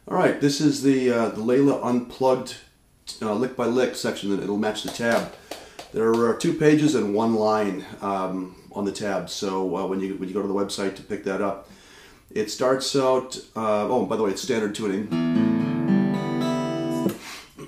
Alright, this is the Layla Unplugged lick by lick section. That it'll match the tab. There are 2 pages and 1 line on the tab, so when you go to the website to pick that up, it starts out, oh, by the way, it's standard tuning.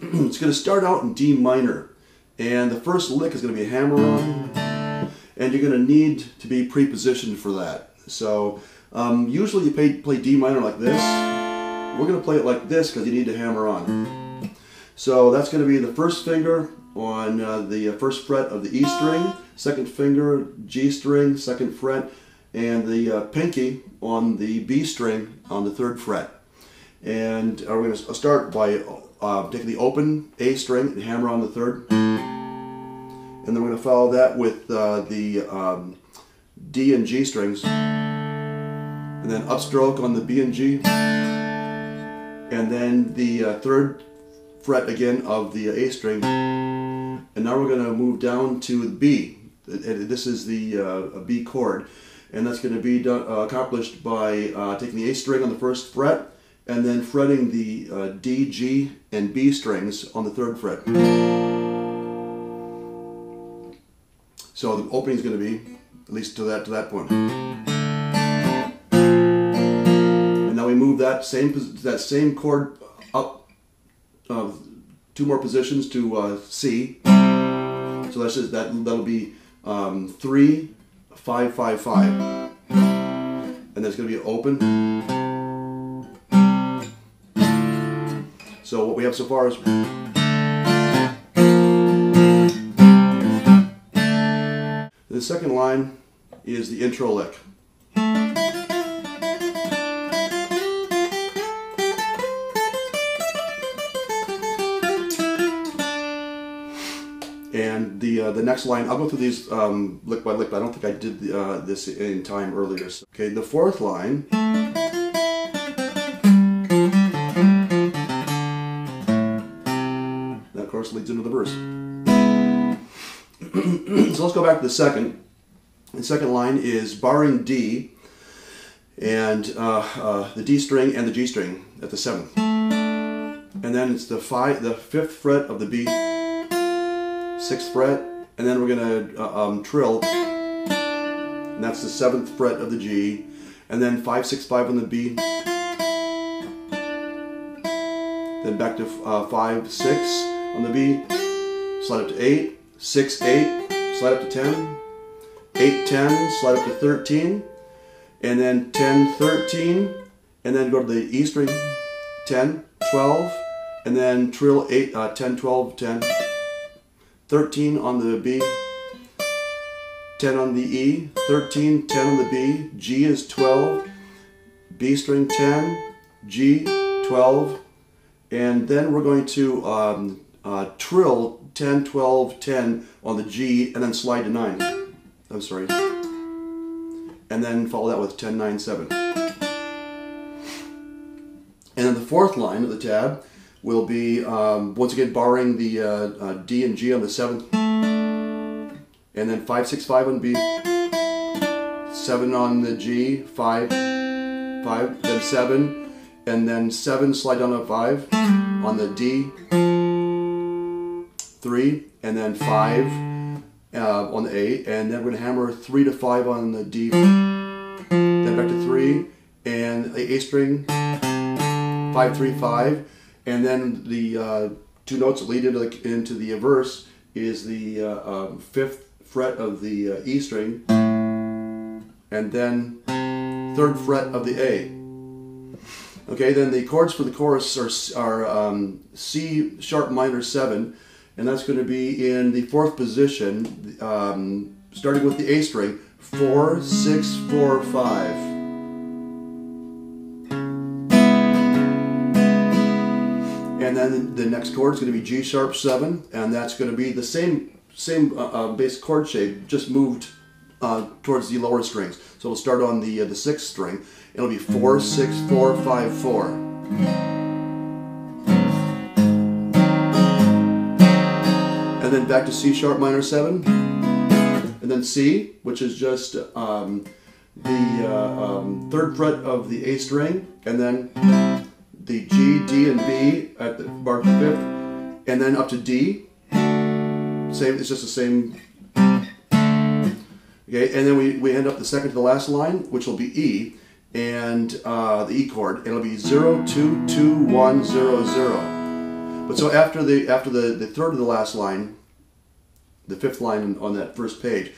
It's going to start out in D minor, and the first lick is going to be a hammer-on, and you're going to need to be pre-positioned for that. So usually you play D minor like this. We're going to play it like this because you need to hammer on. So that's going to be the first finger on the first fret of the E string, second finger G string, second fret, and the pinky on the B string on the 3rd fret. And we're going to start by taking the open A string and hammer on the 3rd. And then we're going to follow that with the D and G strings. And then upstroke on the B and G. And then the 3rd fret again of the A string. And now we're going to move down to the B. This is the B chord. And that's going to be accomplished by taking the A string on the 1st fret and then fretting the D, G, and B strings on the 3rd fret. So the opening is going to be, at least to that point. And now we move that same chord up 2 more positions to C. So that's just, that'll be 3, 5, 5, 5. And there's going to be open. So what we have so far is the second line is the intro lick. And the next line, I'll go through these lick by lick, but I don't think I did this in time earlier. So, okay, the 4th line. That, of course, leads into the verse. So let's go back to the second. The second line is barring D and the D string and the G string at the 7th. And then it's the 5th fret of the B, 6th fret, and then we're going to trill, and that's the 7th fret of the G, and then 5, 6, 5 on the B, then back to 5, 6 on the B, slide up to 8, 6, 8, slide up to 10, 8, 10, slide up to 13, and then 10, 13, and then go to the E string, 10, 12, and then trill 8, 10, 12, 10, 13 on the B, 10 on the E, 13, 10 on the B, G is 12, B string 10, G 12, and then we're going to trill 10, 12, 10 on the G, and then slide to 9. I'm sorry. And then follow that with 10, 9, 7. And then the 4th line of the tab will be, once again, barring the D and G on the 7th, and then 5, 6, 5 on B, 7 on the G, 5, 5, then 7, and then 7, slide down to 5 on the D, 3, and then 5 on the A, and then we're going to hammer 3 to 5 on the D, then back to 3, and the A string, 5, 3, 5, and then the 2 notes that lead into the verse is the 5th fret of the E string, and then 3rd fret of the A. Okay, then the chords for the chorus are C sharp minor 7, and that's going to be in the 4th position, starting with the A string, 4, 6, 4, 5. And then the next chord is going to be G sharp 7, and that's going to be the same basic chord shape, just moved towards the lower strings. So it'll start on the 6th string. It'll be 4, 6, 4, 5, 4. And then back to C sharp minor 7, and then C, which is just the 3rd fret of the A string, and then the G, D, and B at the bar to the fifth, and then up to D. Same, it's just the same. Okay, and then we end up the second to the last line, which will be E, and the E chord, and it'll be 0, 2, 2, 1, 0, 0. But so after the third to the last line, the fifth line on that first page,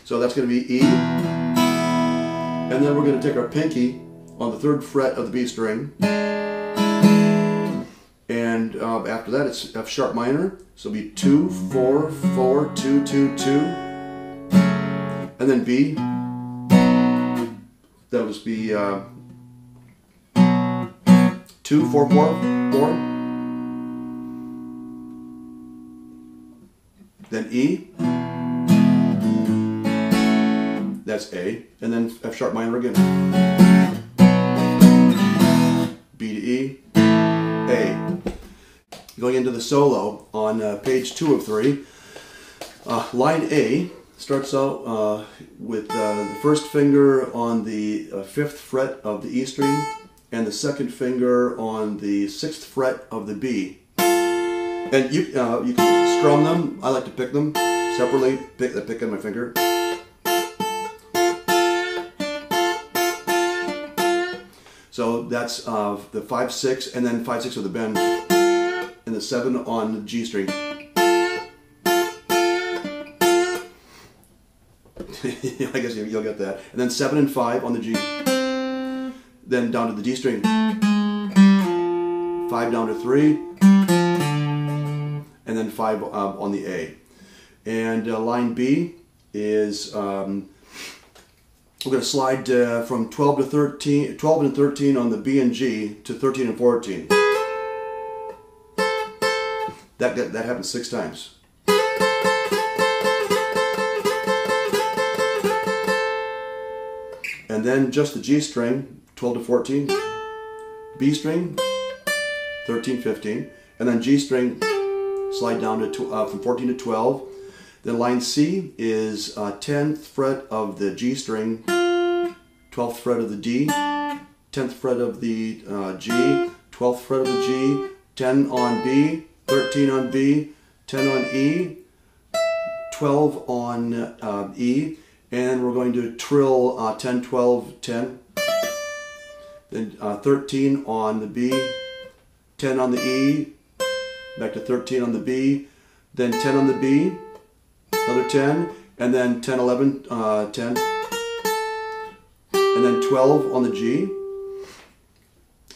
so that's going to be E, and then we're going to take our pinky on the third fret of the B string, and after that it's F sharp minor, so it'll be 2, 4, 4, 2, 2, 2, and then B, that'll just be 2, 4, 4, 4, then E, that's A, and then F sharp minor again, B to E, A. Going into the solo on page 2 of 3, line A starts out with the first finger on the 5th fret of the E string and the second finger on the 6th fret of the B. And you can strum them. I like to pick them separately, pick on my finger. So that's the 5, 6, and then 5, 6 with the bend, and the 7 on the G string. I guess you'll get that. And then 7 and 5 on the G. Then down to the D string. 5 down to 3. And then 5 on the A. And line B is we're going to slide from 12 to 13, 12 and 13 on the B and G to 13 and 14. That happens 6 times. And then just the G string, 12 to 14, B string, 13, 15, and then G string, slide down to from 14 to 12. Then line C is 10th fret of the G string, 12th fret of the D, 10th fret of the G, 12th fret of the G, 10 on B, 13 on B, 10 on E, 12 on E, and we're going to trill 10, 12, 10, then 13 on the B, 10 on the E, back to 13 on the B, then 10 on the B, another 10, and then 10, 11, 10, and then 12 on the G,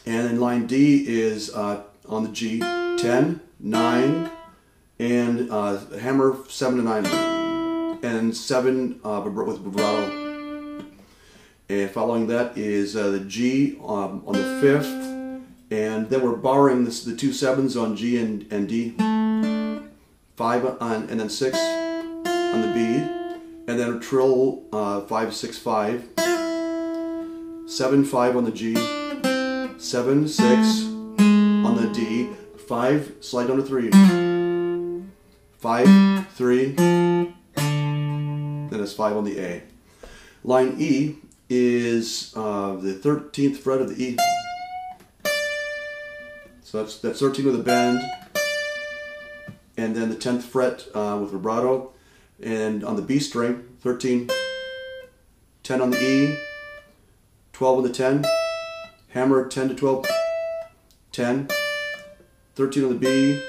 and then line D is on the G, 10, 9, and hammer 7 to 9, and 7 with vibrato. And following that is the G on the 5th, and then we're borrowing the 2 7s on G and D, 5 on, and then 6 on the B, and then a trill 5, 6, 5, 7, 5 on the G, 7, 6 on the D, 5, slide down to 3, 5, 3, then it's 5 on the A. Line E is the 13th fret of the E. So that's 13 with a bend, and then the 10th fret with vibrato, and on the B string, 13, 10 on the E, 12 on the 10, hammer 10 to 12, 10, 13 on the B,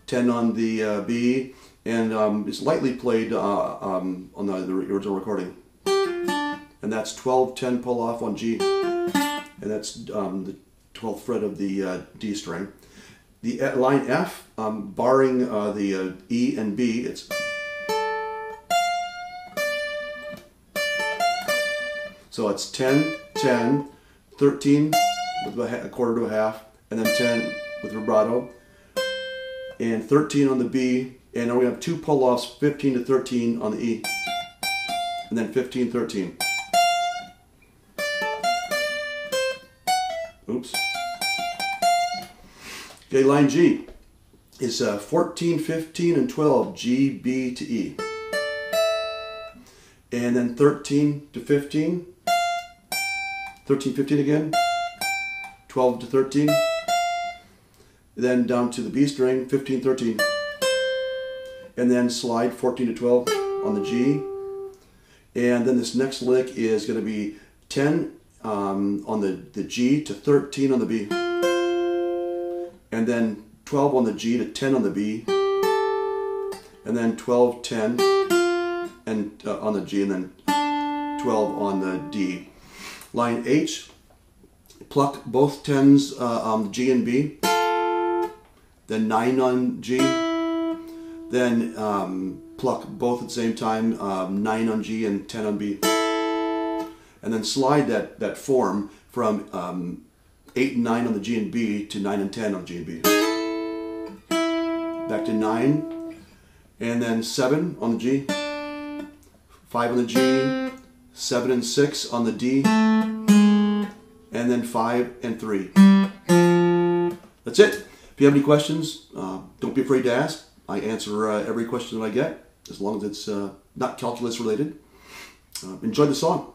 10 on the B, and it's lightly played on the original recording. And that's 12, 10 pull off on G, and that's the 12th fret of the D string. The line F, barring the E and B, it's so it's 10, 10, 13 with a quarter to a half, and then 10 with vibrato, and 13 on the B, and then we have 2 pull-offs, 15 to 13 on the E, and then 15, 13. Oops. Okay, line G is 14, 15, and 12, G, B to E. And then 13 to 15, 13, 15 again, 12 to 13, then down to the B string, 15, 13, and then slide 14 to 12 on the G, and then this next lick is going to be 10 on the G to 13 on the B, and then 12 on the G to 10 on the B, and then 12, 10 and on the G, and then 12 on the D. Line H, pluck both 10s on the G and B, then 9 on G, then pluck both at the same time, 9 on G and 10 on B, and then slide that form from 8 and 9 on the G and B to 9 and 10 on G and B. Back to 9, and then 7 on the G, 5 on the G, 7 and 6 on the D, and then 5 and 3. That's it. If you have any questions, don't be afraid to ask. I answer every question that I get, as long as it's not calculus related. Enjoy the song.